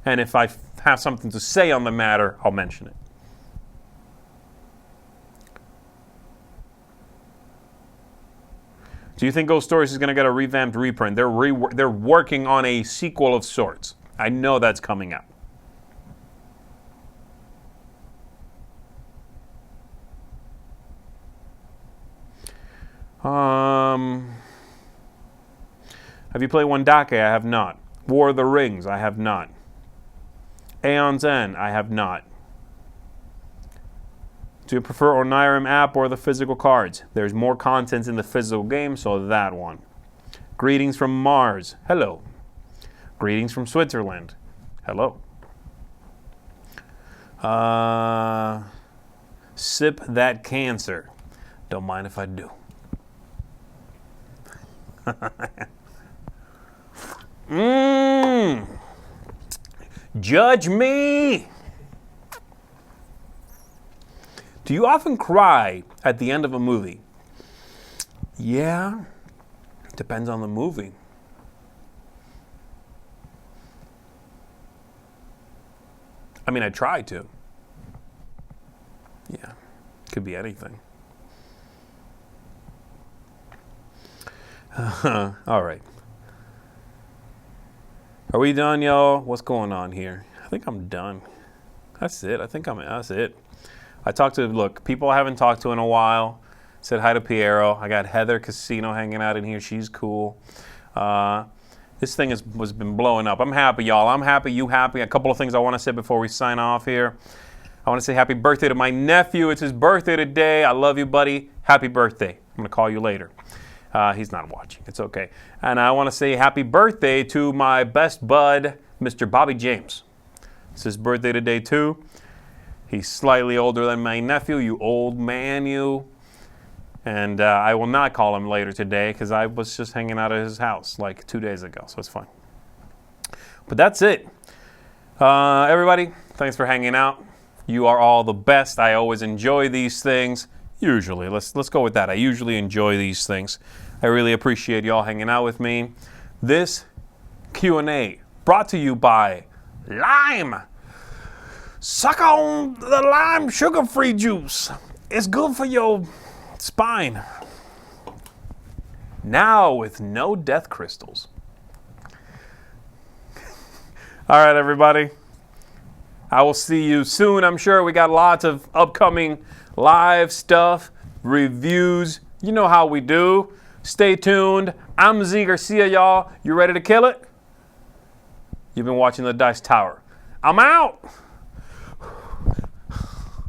Speaker 1: And if I have something to say on the matter, I'll mention it. Do you think Ghost Stories is going to get a revamped reprint? They're working on a sequel of sorts. I know that's coming out. Have you played Wondake? I have not. War of the Rings? I have not. Aeon's End? I have not. Do you prefer Onirim app or the physical cards? There's more content in the physical game, so that one. Greetings from Mars. Hello. Greetings from Switzerland. Hello. Sip that cancer. Don't mind if I do. Judge me. Do you often cry at the end of a movie? Yeah, depends on the movie. I mean, I try to. Yeah, could be anything. All right. Are we done, y'all? What's going on here? I think I'm done. That's it. That's it. I talked to, look, people I haven't talked to in a while. Said hi to Piero. I got Heather Casino hanging out in here. She's cool. This thing has been blowing up. I'm happy, y'all. I'm happy. You happy? A couple of things I want to say before we sign off here. I want to say happy birthday to my nephew. It's his birthday today. I love you, buddy. Happy birthday. I'm going to call you later. He's not watching. It's okay. And I want to say happy birthday to my best bud, Mr. Bobby James. It's his birthday today, too. He's slightly older than my nephew, you old man, you. And I will not call him later today because I was just hanging out at his house like 2 days ago, so it's fine. But that's it. Everybody, thanks for hanging out. You are all the best. I always enjoy these things. Usually. Let's go with that. I usually enjoy these things. I really appreciate y'all hanging out with me. This Q&A brought to you by Lime. Suck on the lime sugar-free juice. It's good for your spine. Now with no death crystals. All right, everybody. I will see you soon. I'm sure we got lots of upcoming live stuff, reviews. You know how we do. Stay tuned. I'm Z Garcia, y'all. You ready to kill it? You've been watching The Dice Tower. I'm out.